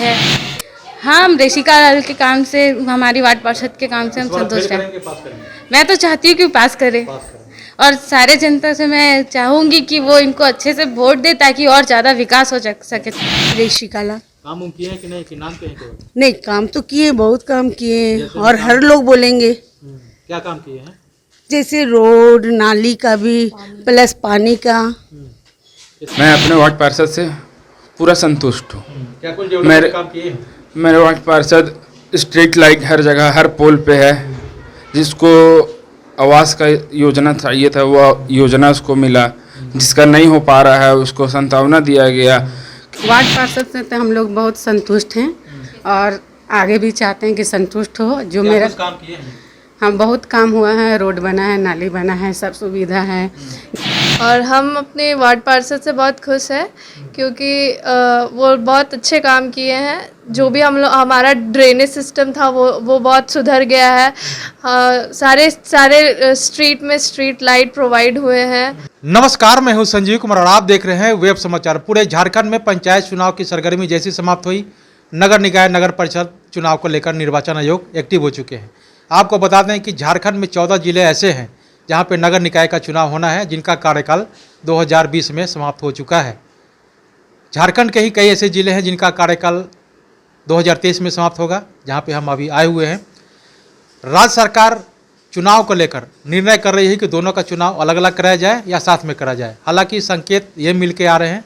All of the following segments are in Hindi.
है। हाँ, हम ऋषिका लाल के काम से, हमारी वार्ड पार्षद के काम से हम संतुष्ट हैं। मैं तो चाहती हूँ कि पास करे, और सारे जनता से मैं चाहूँगी कि वो इनको अच्छे से वोट दे ताकि और ज़्यादा विकास हो सके। ऋषिका लाल काम उम किए हैं कि नहीं, कि नाम पे हैं केवल? नहीं, काम तो किए, बहुत काम किए हैं, जैसे और काम- हर लोग बोलेंगे। क्या काम किए हैं? जैसे रोड नाली का भी, प्लस पानी का। मैं अपने वार्ड पार्षद से पूरा संतुष्ट हूँ। क्या कुछ डेवलपमेंट काम किए हैं? मेरे वार्ड पार्षद स्ट्रीट लाइट हर जगह हर पोल पे है। जिसको आवास का योजना चाहिए था वो योजना उसको मिला, जिसका नहीं हो पा रहा है उसको सांत्वना दिया गया। वार्ड पार्षद से तो हम लोग बहुत संतुष्ट हैं, और आगे भी चाहते हैं कि संतुष्ट हो। जो क्या मेरा कुछ काम किए हैं? हम बहुत काम हुआ है, रोड बना है, नाली बना है, सब सुविधा है। और हम अपने वार्ड पार्षद से बहुत खुश हैं, क्योंकि वो बहुत अच्छे काम किए हैं। जो भी हमारा ड्रेनेज सिस्टम था वो बहुत सुधर गया है। सारे स्ट्रीट में स्ट्रीट लाइट प्रोवाइड हुए हैं। नमस्कार, मैं हूं संजीव कुमार और आप देख रहे हैं वेब समाचार। पूरे झारखंड में पंचायत चुनाव की सरगर्मी जैसी समाप्त हुई, नगर निकाय नगर परिषद चुनाव को लेकर निर्वाचन आयोग एक्टिव हो चुके हैं। आपको बता दें कि झारखंड में 14 जिले ऐसे हैं जहां पे नगर निकाय का चुनाव होना है, जिनका कार्यकाल 2020 में समाप्त हो चुका है। झारखंड के ही कई ऐसे जिले हैं जिनका कार्यकाल 2023 में समाप्त होगा, जहां पे हम अभी आए हुए हैं। राज्य सरकार चुनाव को लेकर निर्णय कर रही है कि दोनों का चुनाव अलग अलग कराया जाए या साथ में करा जाए। हालांकि संकेत ये मिल के आ रहे हैं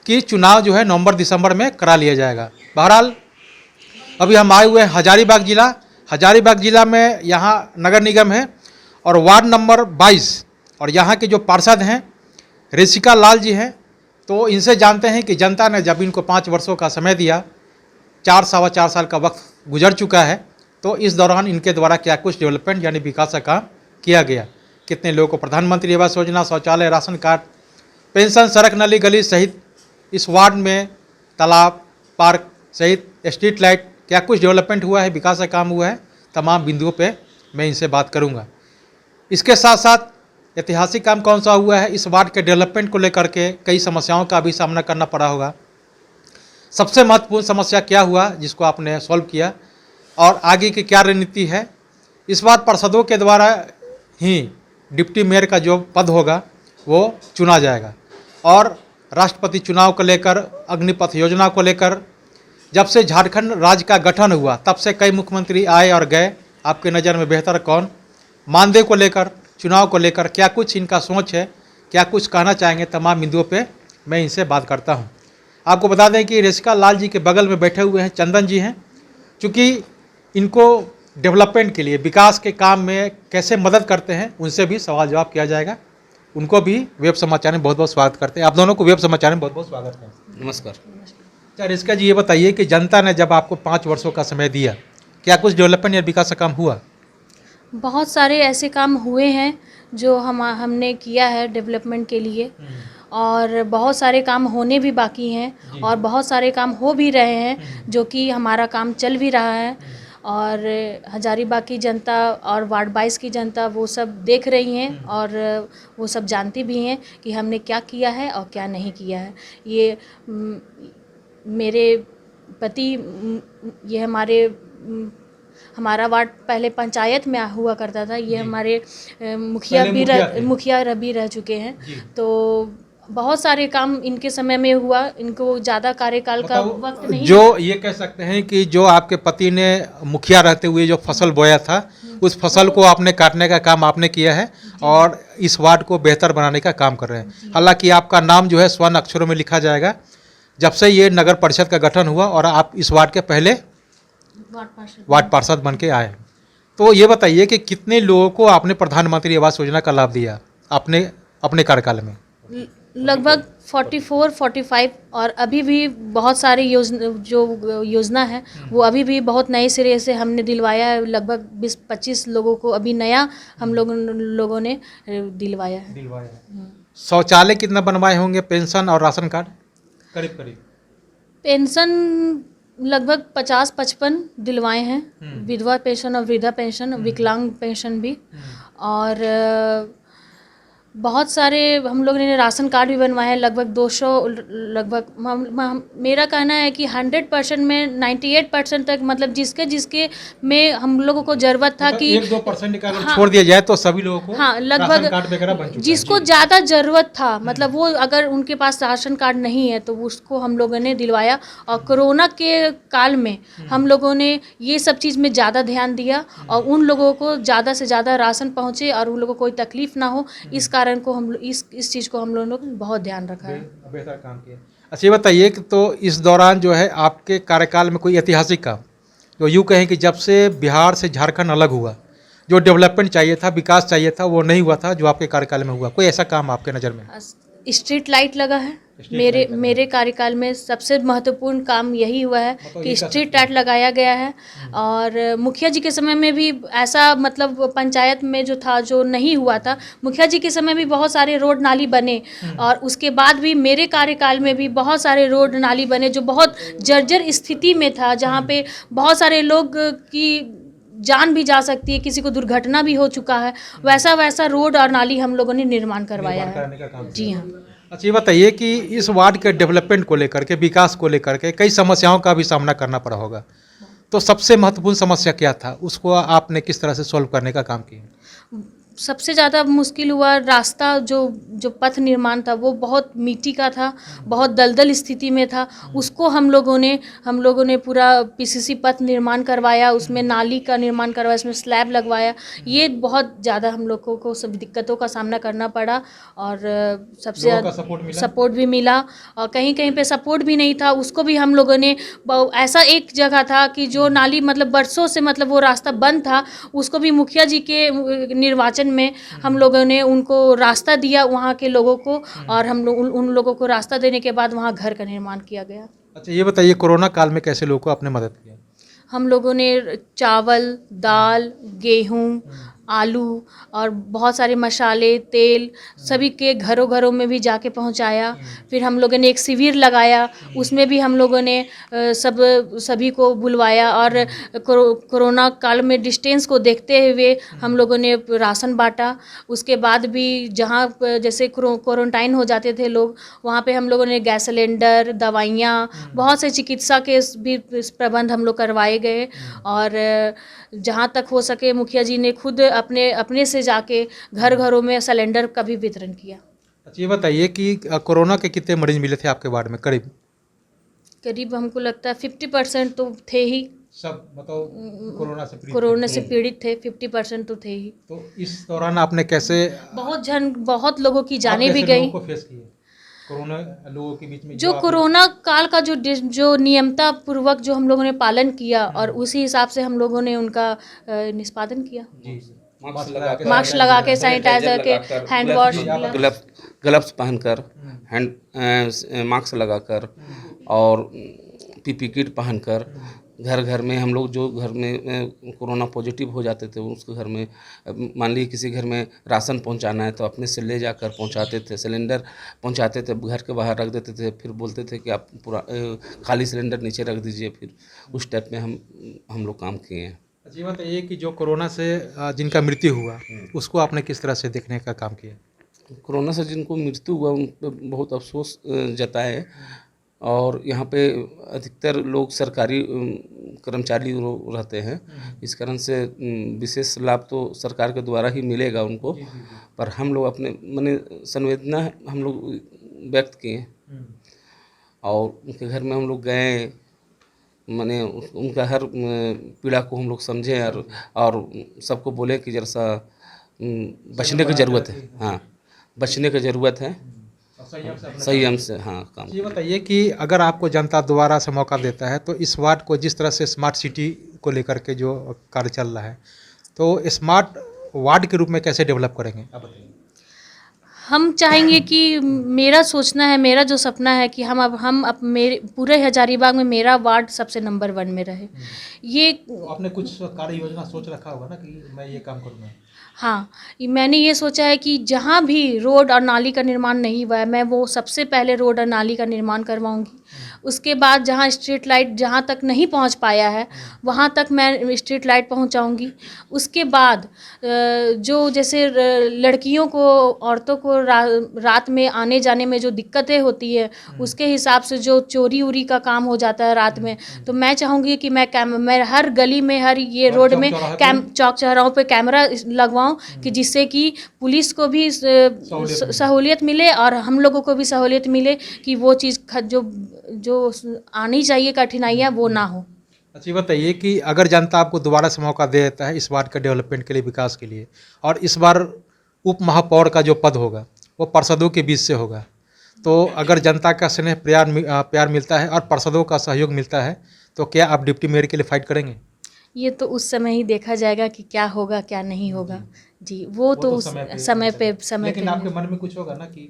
कि चुनाव जो है नवंबर दिसंबर में करा लिया जाएगा। बहरहाल अभी हम आए हुए हैं हजारीबाग जिला। हजारीबाग जिला में यहाँ नगर निगम है और वार्ड नंबर 22, और यहाँ के जो पार्षद हैं ऋषिका लाल जी हैं। तो इनसे जानते हैं कि जनता ने जब इनको 5 वर्षों का समय दिया, 4 साल का वक्त गुजर चुका है, तो इस दौरान इनके द्वारा क्या कुछ डेवलपमेंट यानी विकास का काम किया गया, कितने लोगों को प्रधानमंत्री आवास योजना, शौचालय, राशन कार्ड, पेंशन, सड़क, नली गली सहित इस वार्ड में तालाब, पार्क सहित स्ट्रीट लाइट क्या कुछ डेवलपमेंट हुआ है, विकास का काम हुआ है, तमाम बिंदुओं पे मैं इनसे बात करूंगा। इसके साथ साथ ऐतिहासिक काम कौन सा हुआ है, इस वार्ड के डेवलपमेंट को लेकर के कई समस्याओं का भी सामना करना पड़ा होगा। सबसे महत्वपूर्ण समस्या क्या हुआ जिसको आपने सॉल्व किया, और आगे की क्या रणनीति है। इस बार पार्षदों के द्वारा ही डिप्टी मेयर का जो पद होगा वो चुना जाएगा। और राष्ट्रपति चुनाव को लेकर, अग्निपथ योजना को लेकर, जब से झारखंड राज्य का गठन हुआ तब से कई मुख्यमंत्री आए और गए। आपके नज़र में बेहतर कौन, मानदेय को लेकर, चुनाव को लेकर क्या कुछ इनका सोच है, क्या कुछ कहना चाहेंगे, तमाम बिंदुओं पे मैं इनसे बात करता हूं। आपको बता दें कि ऋषिका लाल जी के बगल में बैठे हुए हैं चंदन जी हैं। चूँकि इनको डेवलपमेंट के लिए, विकास के काम में कैसे मदद करते हैं, उनसे भी सवाल जवाब किया जाएगा। उनको भी वेब समाचार में बहुत बहुत स्वागत करते हैं। आप दोनों को वेब समाचार में बहुत बहुत स्वागत है। नमस्कार। अच्छा ऋषिका जी, ये बताइए कि जनता ने जब आपको 5 वर्षों का समय दिया, क्या कुछ डेवलपमेंट या विकास का काम हुआ? बहुत सारे ऐसे काम हुए हैं जो हमने किया है डेवलपमेंट के लिए, और बहुत सारे काम होने भी बाकी हैं, और बहुत सारे काम हो भी रहे हैं जो कि हमारा काम चल भी रहा है। और हजारीबाग की जनता और वार्ड 22 की जनता वो सब देख रही हैं, और वो सब जानती भी हैं कि हमने क्या किया है और क्या नहीं किया है। ये मेरे पति, ये हमारा वार्ड पहले पंचायत में हुआ करता था, ये हमारे मुखिया भी रह चुके हैं। तो बहुत सारे काम इनके समय में हुआ, इनको ज़्यादा कार्यकाल का वक्त नहीं। जो ये कह सकते हैं कि जो आपके पति ने मुखिया रहते हुए जो फसल बोया था, उस फसल को आपने काटने का काम आपने किया है और इस वार्ड को बेहतर बनाने का काम कर रहे हैं। हालांकि आपका नाम जो है स्वर्ण अक्षरों में लिखा जाएगा जब से ये नगर परिषद का गठन हुआ, और आप इस वार्ड के पहले वार्ड पार्षद बन के आए। तो ये बताइए कि कितने लोगों को आपने प्रधानमंत्री आवास योजना का लाभ दिया अपने कार्यकाल में? लगभग 44-45, और अभी भी बहुत सारी योजना है वो अभी भी बहुत नए सिरे से हमने दिलवाया है। लगभग 20-25 लोगों को अभी नया हम लोगों ने दिलवाया है। शौचालय कितना बनवाए होंगे? पेंशन और राशन कार्ड करीब पेंशन लगभग 50-55 दिलवाए हैं, विधवा पेंशन और वृद्धा पेंशन, विकलांग पेंशन भी। और बहुत सारे हम लोगों ने राशन कार्ड भी बनवाए हैं, लगभग 200 लगभग मेरा कहना है कि 100% में 98% तक, मतलब जिसके जिसके में हम लोगों को ज़रूरत था कि 1-2% का अगर छोड़ दिया जाए तो सभी लोगों को हाँ, लगभग राशन कार्ड वगैरह बन चुका है। जिसको ज़्यादा ज़रूरत था, मतलब वो अगर उनके पास राशन कार्ड नहीं है तो उसको हम लोगों ने दिलवाया। और कोरोना के काल में हम लोगों ने ये सब चीज़ में ज़्यादा ध्यान दिया और उन लोगों को ज़्यादा से ज़्यादा राशन पहुँचे और उन लोगों को कोई तकलीफ़ ना हो, इस कारण को हम इस चीज़ को हम लोगों ने बहुत ध्यान रखा है। बेहतर काम किया। अच्छा, ये बताइए कि तो इस दौरान जो है आपके कार्यकाल में कोई ऐतिहासिक काम, जो यूँ कहें कि जब से बिहार से झारखंड अलग हुआ, जो डेवलपमेंट चाहिए था, विकास चाहिए था, वो नहीं हुआ था, जो आपके कार्यकाल में हुआ, कोई ऐसा काम आपके नज़र में? स्ट्रीट लाइट लगा है। मेरे कार्यकाल में सबसे महत्वपूर्ण काम यही हुआ है कि स्ट्रीट लाइट लगाया गया है। और मुखिया जी के समय में भी ऐसा, मतलब पंचायत में जो था, जो नहीं हुआ था, मुखिया जी के समय भी बहुत सारे रोड नाली बने। और उसके बाद भी मेरे कार्यकाल में भी बहुत सारे रोड नाली बने जो बहुत जर्जर स्थिति में था, जहाँ पे बहुत सारे लोग की जान भी जा सकती है, किसी को दुर्घटना भी हो चुका है। वैसा रोड और नाली हम लोगों ने निर्माण करवाया है। जी हाँ। अच्छा, ये बताइए कि इस वार्ड के डेवलपमेंट को लेकर के, विकास को लेकर के कई समस्याओं का भी सामना करना पड़ा होगा, तो सबसे महत्वपूर्ण समस्या क्या था, उसको आपने किस तरह से सॉल्व करने का काम किया? सबसे ज़्यादा मुश्किल हुआ रास्ता, जो पथ निर्माण था वो बहुत मिट्टी का था, बहुत दलदल स्थिति में था। उसको हम लोगों ने पूरा पीसीसी पथ निर्माण करवाया, उसमें नाली का निर्माण करवाया, उसमें स्लैब लगवाया। ये बहुत ज़्यादा हम लोगों को सब दिक्कतों का सामना करना पड़ा। और सबसे ज़्यादा सपोर्ट भी मिला, और कहीं कहीं पे सपोर्ट भी नहीं था, उसको भी हम लोगों ने, ऐसा एक जगह था कि जो नाली, मतलब बरसों से, मतलब वो रास्ता बंद था, उसको भी मुखिया जी के निर्वाचन में हम लोगों ने उनको रास्ता दिया, वहाँ के लोगों को। और हम लोग उन लोगों को रास्ता देने के बाद वहाँ घर का निर्माण किया गया। अच्छा, ये बताइए कोरोना काल में कैसे लोगों को आपने मदद किया? हम लोगों ने चावल, दाल, गेहूँ, आलू और बहुत सारे मसाले, तेल सभी के घरों में भी जाके पहुंचाया। फिर हम लोगों ने एक शिविर लगाया, उसमें भी हम लोगों ने सभी को बुलवाया। और कोरोना काल में डिस्टेंस को देखते हुए हम लोगों ने राशन बांटा। उसके बाद भी जहां जैसे क्वारंटाइन हो जाते थे लोग, वहां पे हम लोगों ने गैस सिलेंडर, दवाइयाँ, बहुत से चिकित्सा के भी प्रबंध हम लोग करवाए गए। और जहाँ तक हो सके मुखिया जी ने खुद अपने से जाके घरों में सिलेंडर का भी वितरण किया। अच्छा, ये बताइए कि कोरोना के कितने मरीज मिले थे आपके वार्ड में? करीब हमको लगता है 50% तो थे ही। सब मतलब कोरोना से पीड़ित थे, 50% तो थे ही। तो इस दौरान आपने कैसे, बहुत लोगों की जानें भी गई। कोरोना लोगों के बीच में जो कोरोना काल का जो नियमता पूर्वक जो हम लोगों ने पालन किया, और उसी हिसाब से हम लोगों ने उनका निष्पादन किया। मास्क लगा के, सैनिटाइजर के, हैंड वॉश, ग्लव्स पहनकर, मास्क लगाकर और पीपी किट पहनकर घर में हम लोग, जो घर में कोरोना पॉजिटिव हो जाते थे उसके घर में, मान लीजिए किसी घर में राशन पहुंचाना है तो अपने से ले जाकर पहुंचाते थे, सिलेंडर पहुंचाते थे, घर के बाहर रख देते थे, फिर बोलते थे कि आप पूरा खाली सिलेंडर नीचे रख दीजिए। फिर उस टाइप में हम लोग काम किए हैं। अच्छी बात है ये कि जो कोरोना से जिनका मृत्यु हुआ उसको आपने किस तरह से देखने का काम किया? कोरोना से जिनको मृत्यु हुआ उन पर बहुत अफसोस जताए। और यहाँ पे अधिकतर लोग सरकारी कर्मचारी रहते हैं, इस कारण से विशेष लाभ तो सरकार के द्वारा ही मिलेगा उनको। पर हम लोग अपने माने संवेदना हम लोग व्यक्त किए और उनके घर में हम लोग गए, माने उनका हर पीड़ा को हम लोग समझे और सबको बोले कि जरा सा बचने की ज़रूरत है। हाँ, बचने की ज़रूरत है, संयम से। हाँ, काम। ये बताइए कि अगर आपको जनता दोबारा से मौका देता है तो इस वार्ड को जिस तरह से स्मार्ट सिटी को लेकर के जो कार्य चल रहा है, तो स्मार्ट वार्ड के रूप में कैसे डेवलप करेंगे आप बताइए? हम चाहेंगे कि मेरा सोचना है, मेरा जो सपना है कि हम मेरे पूरे हजारीबाग में मेरा वार्ड सबसे नंबर 1 में रहे। ये आपने कुछ कार्य योजना सोच रखा होगा ना कि मैं ये काम करूँगा? हाँ, मैंने ये सोचा है कि जहाँ भी रोड और नाली का निर्माण नहीं हुआ है, मैं वो सबसे पहले रोड और नाली का निर्माण करवाऊंगी। उसके बाद जहाँ स्ट्रीट लाइट जहाँ तक नहीं पहुँच पाया है वहाँ तक मैं स्ट्रीट लाइट पहुँचाऊँगी। उसके बाद जो जैसे लड़कियों को, औरतों को रात में आने जाने में जो दिक्कतें होती है उसके हिसाब से जो चोरी उरी का काम हो जाता है रात में, तो मैं चाहूँगी कि मैं हर गली में, हर ये रोड में चौक चौराहों पे कैमरा लगवाऊं कि जिससे कि पुलिस को भी सहूलियत मिले और हम लोगों को भी सहूलियत मिले कि वो चीज़ जो आनी चाहिए कठिनाइयाँ वो ना हो। अच्छा, बताइए कि अगर जनता आपको दोबारा से मौका दे देता है इस बार के डेवलपमेंट के लिए, विकास के लिए, और इस बार उप महापौर का जो पद होगा वो पार्षदों के बीच से होगा, तो अगर जनता का स्नेह प्यार मिलता है और पार्षदों का सहयोग मिलता है तो क्या आप डिप्टी मेयर के लिए फाइट करेंगे? ये तो उस समय ही देखा जाएगा कि क्या होगा क्या नहीं होगा जी, वो तो उस समय पे लेकिन आपके मन में कुछ होगा ना कि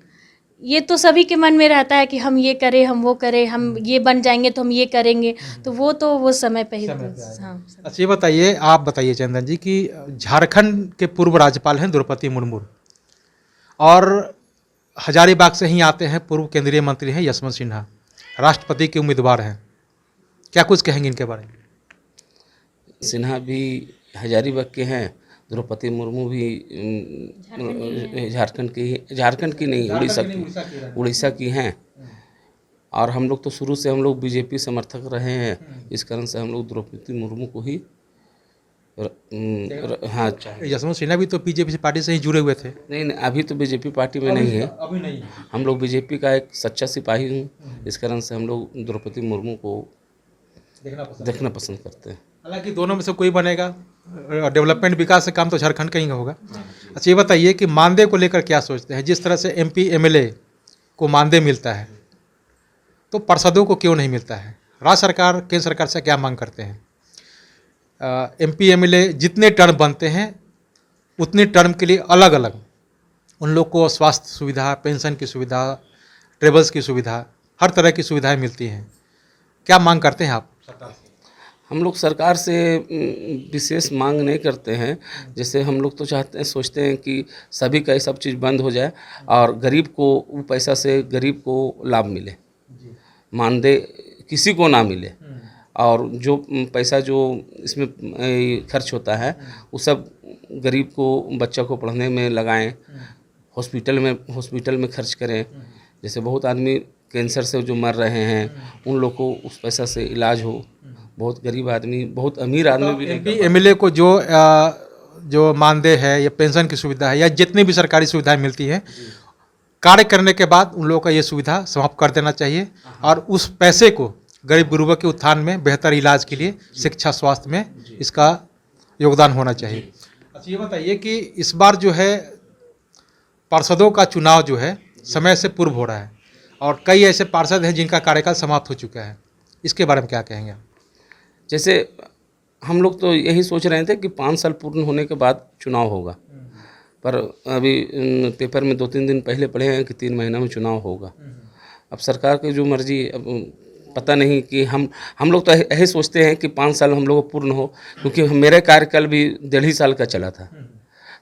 ये तो सभी के मन में रहता है कि हम ये करें, हम वो करें, हम ये बन जाएंगे तो हम ये करेंगे, तो वो समय पे ही। हाँ। अच्छा, ये बताइए, आप बताइए चंदन जी कि झारखंड के पूर्व राज्यपाल हैं द्रौपदी मुर्मू और हजारीबाग से ही आते हैं पूर्व केंद्रीय मंत्री हैं यशवंत सिन्हा, राष्ट्रपति के उम्मीदवार हैं, क्या कुछ कहेंगे इनके बारे में? सिन्हा भी हजारीबाग के हैं, द्रौपदी मुर्मू भी झारखंड की नहीं, उड़ीसा की हैं। और हम लोग तो शुरू से हम लोग बीजेपी समर्थक रहे हैं, इस कारण से हम लोग द्रौपदी मुर्मू को ही हाँ। यशवंत सिन्हा भी तो बीजेपी पार्टी से ही जुड़े हुए थे। नहीं, अभी तो बीजेपी पार्टी में नहीं है, अभी नहीं। हम लोग बीजेपी का एक सच्चा सिपाही हूँ, इस कारण से हम लोग द्रौपदी मुर्मू को देखना पसंद करते हैं। हालांकि दोनों में से कोई बनेगा, डेवलपमेंट विकास से काम तो झारखंड का ही होगा। अच्छा, ये बताइए कि मानदेय को लेकर क्या सोचते हैं? जिस तरह से MP MLA को मानदेय मिलता है तो पार्षदों को क्यों नहीं मिलता है? राज्य सरकार, केंद्र सरकार से क्या मांग करते हैं? MP MLA जितने टर्म बनते हैं उतने टर्म के लिए अलग अलग उन लोग को स्वास्थ्य सुविधा, पेंशन की सुविधा, ट्रेवल्स की सुविधा, हर तरह की सुविधाएं मिलती हैं। क्या मांग करते हैं आप सरकार से? हम लोग सरकार से विशेष मांग नहीं करते हैं, जैसे हम लोग तो सोचते हैं कि सभी का ये सब चीज़ बंद हो जाए और गरीब को वो पैसा से गरीब को लाभ मिले, मानदेय किसी को ना मिले, और जो पैसा जो इसमें खर्च होता है वो सब गरीब को, बच्चों को पढ़ने में लगाएं, हॉस्पिटल में खर्च करें। जैसे बहुत आदमी कैंसर से जो मर रहे हैं उन लोग को उस पैसा से इलाज हो, बहुत गरीब आदमी, बहुत अमीर आदमी भी नहीं। MP MLA को जो मानदेय है या पेंशन की सुविधा है या जितनी भी सरकारी सुविधाएं मिलती हैं, कार्य करने के बाद उन लोगों का ये सुविधा समाप्त कर देना चाहिए और उस पैसे को गरीब गुरुबा के उत्थान में, बेहतर इलाज के लिए, शिक्षा, स्वास्थ्य में इसका योगदान होना चाहिए। अच्छा, ये बताइए कि इस बार जो है पार्षदों का चुनाव जो है समय से पूर्व हो रहा है और कई ऐसे पार्षद हैं जिनका कार्यकाल समाप्त हो चुका है, इसके बारे में क्या कहेंगे? जैसे हम लोग तो यही सोच रहे थे कि 5 साल पूर्ण होने के बाद चुनाव होगा, पर अभी पेपर में 2-3 दिन पहले पढ़े हैं कि 3 महीना में चुनाव होगा। अब सरकार की जो मर्जी, अब पता नहीं कि हम लोग तो यही सोचते हैं कि 5 साल हम लोग को पूर्ण हो, क्योंकि मेरे कार्यकाल भी 1.5 साल का चला था,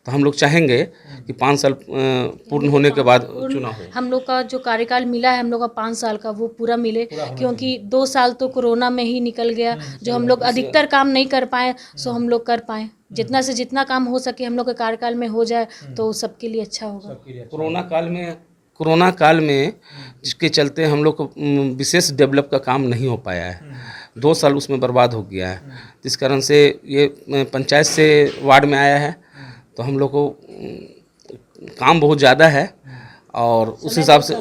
तो हम लोग चाहेंगे कि 5 साल पूर्ण होने के बाद चुनाव हो। हम लोग का जो कार्यकाल मिला है हम लोग का 5 साल का, वो पूरा मिले, क्योंकि 2 साल तो कोरोना में ही निकल गया, जो हम लोग अधिकतर काम नहीं कर पाए सो हम लोग कर पाएँ। जितना से जितना काम हो सके हम लोग के कार्यकाल में हो जाए तो सबके लिए अच्छा होगा। कोरोना काल में जिसके चलते हम लोग को विशेष डेवलप का काम नहीं हो पाया है, 2 साल उसमें बर्बाद हो गया है। जिस कारण से ये पंचायत से वार्ड में आया है, तो हम लोग को काम बहुत ज़्यादा है और उस हिसाब से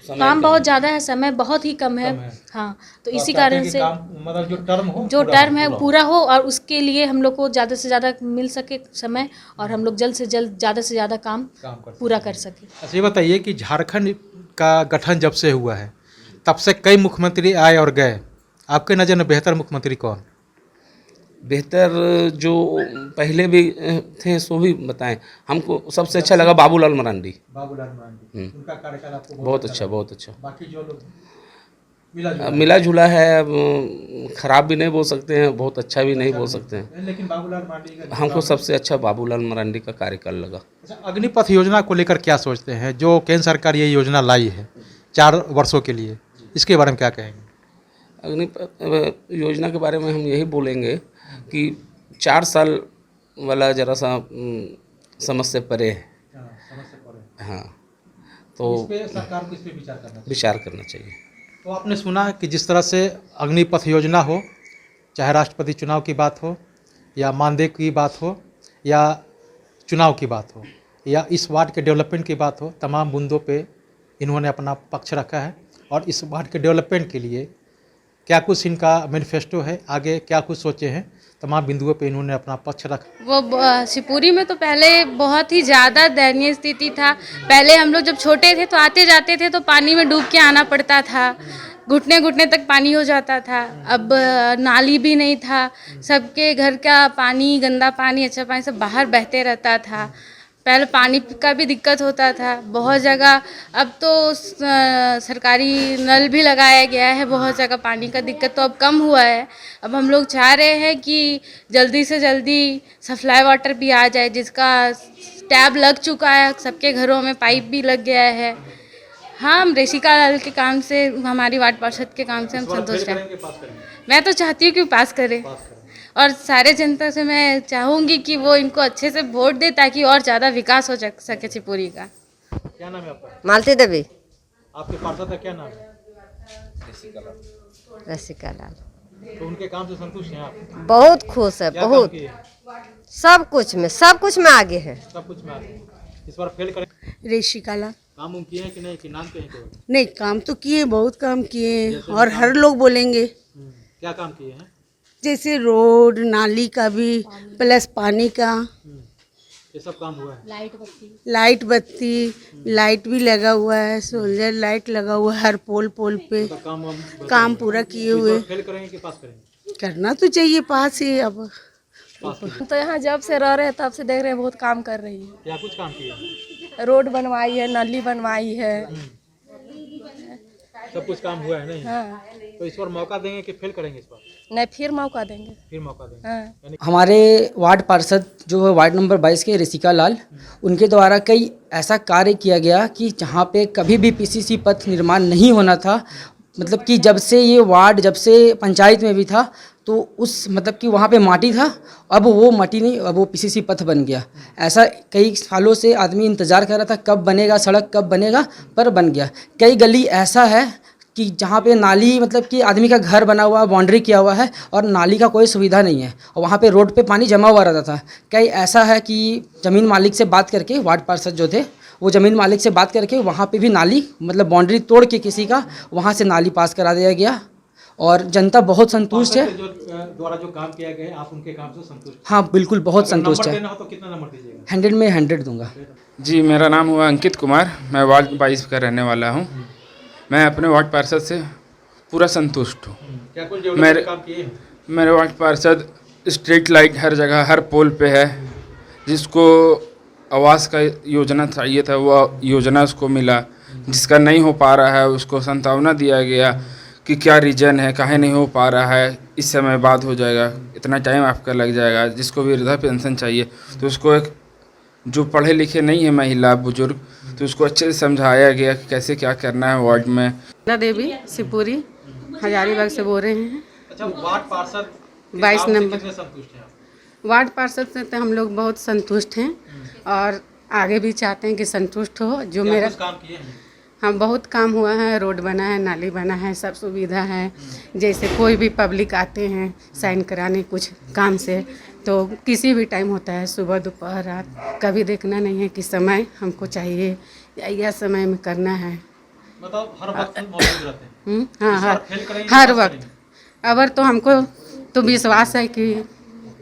काम बहुत ज़्यादा है, समय बहुत ही कम है। हाँ, तो इसी कारण से मतलब जो टर्म है पूरा हो और उसके लिए हम लोग को ज़्यादा से ज़्यादा मिल सके समय और हम लोग जल्द से जल्द ज़्यादा से ज़्यादा काम पूरा कर सके। अच्छा, ये बताइए कि झारखंड का गठन जब से हुआ है तब से कई मुख्यमंत्री आए और गए, आपके नज़र में बेहतर मुख्यमंत्री कौन? बेहतर जो पहले भी थे सो भी बताएं। हमको सबसे अच्छा लगा बाबूलाल मरांडी। उनका कार्यकाल आपको बहुत अच्छा, बहुत अच्छा। बाकी जो लोग मिला जुला है, खराब भी नहीं बोल सकते हैं, बहुत अच्छा भी नहीं बोल सकते हैं, लेकिन बाबूलाल मरांडी हमको सबसे अच्छा बाबूलाल मरांडी का कार्यकाल लगा। अच्छा, अग्निपथ योजना को लेकर क्या सोचते हैं? जो केंद्र सरकार ये योजना लाई है 4 वर्षों के लिए, इसके बारे में क्या कहेंगे? अग्नि योजना के बारे में हम यही बोलेंगे कि 4 साल वाला जरा सा समझ से परे है। हाँ, तो इस पे सरकार को इस पे विचार करना चाहिए। तो आपने सुना है कि जिस तरह से अग्निपथ योजना हो, चाहे राष्ट्रपति चुनाव की बात हो या मानदेय की बात हो या चुनाव की बात हो या इस वार्ड के डेवलपमेंट की बात हो, तमाम मुद्दों पे इन्होंने अपना पक्ष रखा है। और इस वार्ड के डेवलपमेंट के लिए क्या कुछ इनका मैनिफेस्टो है, आगे क्या कुछ सोचे हैं, तमाम बिंदुओं पे इन्होंने अपना पक्ष रखा। वो शिवपुरी में तो पहले बहुत ही ज़्यादा दयनीय स्थिति था। पहले हम लोग जब छोटे थे तो आते जाते थे तो पानी में डूब के आना पड़ता था, घुटने घुटने तक पानी हो जाता था। अब नाली भी नहीं था, सबके घर का पानी, गंदा पानी, अच्छा पानी सब बाहर बहते रहता था। पहले पानी का भी दिक्कत होता था बहुत जगह। अब तो सरकारी नल भी लगाया गया है, बहुत जगह पानी का दिक्कत तो अब कम हुआ है। अब हम लोग चाह रहे हैं कि जल्दी से जल्दी सप्लाई वाटर भी आ जाए, जिसका टैब लग चुका है, सबके घरों में पाइप भी लग गया है। हाँ, हम रेशिका लाल के काम से, हमारी वार्ड पार्षद के काम से हम संतुष्ट हैं। मैं तो चाहती हूँ कि पास करें और सारे जनता से मैं चाहूँगी कि वो इनको अच्छे से वोट दे ताकि और ज़्यादा विकास हो सके शिवपुरी का। क्या नाम है आपका? मालती देवी। आपके पार्षद का क्या नाम है? रसिका लाल। तो उनके काम से संतुष्ट हैं आप? बहुत खुश है, क्या काम बहुत। किए? सब कुछ में आगे है। सब कुछ में आगे। इस बार फेल करें? रेशिका लाल। काम उम किए हैं कि नहीं, कि नाम के हैं केवल? नहीं, काम तो किए, बहुत काम किए हैं और हर लोग बोलेंगे। क्या काम किए हैं? जैसे रोड, नाली का भी, प्लस पानी का, ये सब काम हुआ है? लाइट बत्ती, लाइट भी लगा हुआ है, सोलर लाइट लगा हुआ है हर पोल पे। तो काम पूरा किए हुए। फेल करेंगे कि पास करेंगे? करना तो चाहिए पास ही। अब तो यहाँ जब से रह रहे हैं तब से देख रहे हैं बहुत काम कर रही है। क्या कुछ काम किए हैं? रोड बनवाई है, नाली बनवाई है। सब कुछ काम हुआ है नहीं? हाँ। तो इस बार मौका देंगे कि फेल करेंगे इस बार? नहीं, फिर मौका देंगे। फिर मौका देंगे। हाँ। हमारे वार्ड पार्षद जो है वार्ड नंबर 22 के रसिका लाल, उनके द्वारा कई ऐसा कार्य किया गया कि जहाँ पे कभी भी पीसीसी पथ निर्माण नहीं होना था। मतलब कि जब से ये वार्ड, जब से पंचायत में भी था तो उस मतलब कि वहाँ पे माटी था, अब वो माटी नहीं, अब वो पीसीसी पथ बन गया। ऐसा कई सालों से आदमी इंतज़ार कर रहा था कब बनेगा सड़क, कब बनेगा, पर बन गया। कई गली ऐसा है कि जहाँ पे नाली, मतलब कि आदमी का घर बना हुआ, बाउंड्री किया हुआ है और नाली का कोई सुविधा नहीं है और वहाँ पे रोड पे पानी जमा हुआ रहता था। कई ऐसा है कि ज़मीन मालिक से बात करके, वार्ड पार्षद जो थे वो ज़मीन मालिक से बात करके वहाँ पे भी नाली, मतलब बाउंड्री तोड़ के किसी का वहाँ से नाली पास करा दिया गया और जनता बहुत संतुष्ट है। द्वारा जो काम किया गया है, आप उनके काम से संतुष्ट? हाँ, बिल्कुल बहुत संतुष्ट है। देना हो तो कितना नंबर दीजिएगा? 100 में 100 दूंगा। जी, मेरा नाम हुआ अंकित कुमार, मैं वार्ड 22 का रहने वाला हूँ। मैं अपने वार्ड पार्षद से पूरा संतुष्ट हूँ। क्या कुछ डेवलपमेंट काम किए हैं? मेरे वार्ड पार्षद स्ट्रीट लाइट हर जगह, हर पोल पे है। जिसको आवास का योजना चाहिए था वो योजना उसको मिला, जिसका नहीं हो पा रहा है उसको सांत्वना दिया गया कि क्या रीज़न है, काहे नहीं हो पा रहा है, इस समय बाद हो जाएगा, इतना टाइम आपका लग जाएगा। जिसको भी वृद्धा पेंशन चाहिए तो उसको, एक जो पढ़े लिखे नहीं है महिला बुजुर्ग, तो उसको अच्छे से समझाया गया कि कैसे क्या करना है वार्ड में। देवी शिवपुरी हजारीबाग से बोल रहे हैं। अच्छा, वार्ड पार्षद 22 नंबर। कितने संतुष्ट हैं आप? वार्ड पार्षद से तो हम लोग बहुत संतुष्ट हैं और आगे भी चाहते हैं कि संतुष्ट हो। जो क्या मेरा कुछ काम किए हैं? हाँ, बहुत काम हुआ है, रोड बना है, नाली बना है, सब सुविधा है। जैसे कोई भी पब्लिक आते हैं साइन कराने कुछ काम से, तो किसी भी टाइम होता है, सुबह दोपहर रात, कभी देखना नहीं है कि समय हमको चाहिए या यह समय में करना है। मतलब हर वक्त मौजूद रहते हैं? हाँ, इस बार फेल करेंगे कि हर पास वक्त। करेंगे? अगर तो हमको तो विश्वास है कि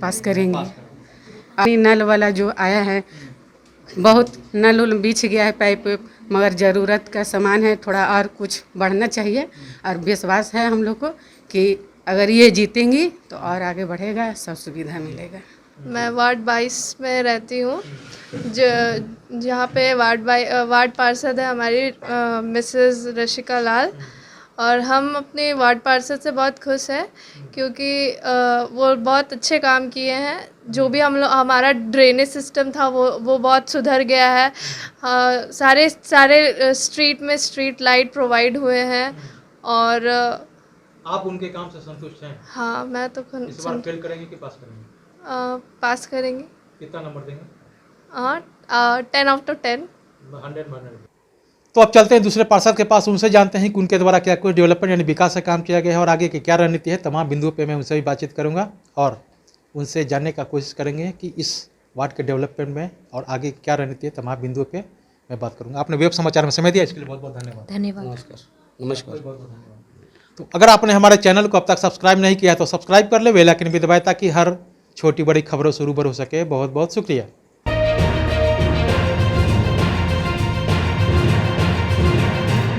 पास करेंगे। अभी नल वाला जो आया है, बहुत नल उल बिछ गया है, पाइप, मगर ज़रूरत का सामान है, थोड़ा और कुछ बढ़ना चाहिए। और विश्वास है हम लोग को कि अगर ये जीतेंगी तो और आगे बढ़ेगा, सब सुविधा मिलेगा। मैं वार्ड 22 में रहती हूँ, जहाँ पे वार्ड पार्षद है हमारी मिसेस रशिका लाल, और हम अपने वार्ड पार्षद से बहुत खुश हैं क्योंकि वो बहुत अच्छे काम किए हैं। जो भी हमारा ड्रेनेज सिस्टम था वो बहुत सुधर गया है। सारे स्ट्रीट में स्ट्रीट लाइट प्रोवाइड हुए हैं और आप उनके काम से संतुष्ट हैं? हाँ, मैं तो इस बार फेल करेंगे कि पास करेंगे? पास करेंगे। कितना नंबर देंगे? 10 आउट ऑफ 10। 100। तो अब चलते हैं दूसरे पार्षद के पास, उनसे जानते हैं कि उनके द्वारा क्या कोई डेवलपमेंट यानी विकास का काम किया गया है और आगे की क्या रणनीति है। तमाम बिंदुओं पे मैं उनसे भी बातचीत करूंगा और उनसे जानने का कोशिश करेंगे कि इस वार्ड के डेवलपमेंट में और आगे क्या रणनीति है। तमाम बिंदुओं पे मैं बात करूंगा। आपने वेब समाचार में समय दिया, इसके लिए बहुत बहुत धन्यवाद। धन्यवाद। नमस्कार। तो अगर आपने हमारे चैनल को अब तक सब्सक्राइब नहीं किया है तो सब्सक्राइब कर ले, बेल आइकन भी दबाएं ताकि हर छोटी बड़ी खबरों से रूबरू हो सके। बहुत बहुत शुक्रिया।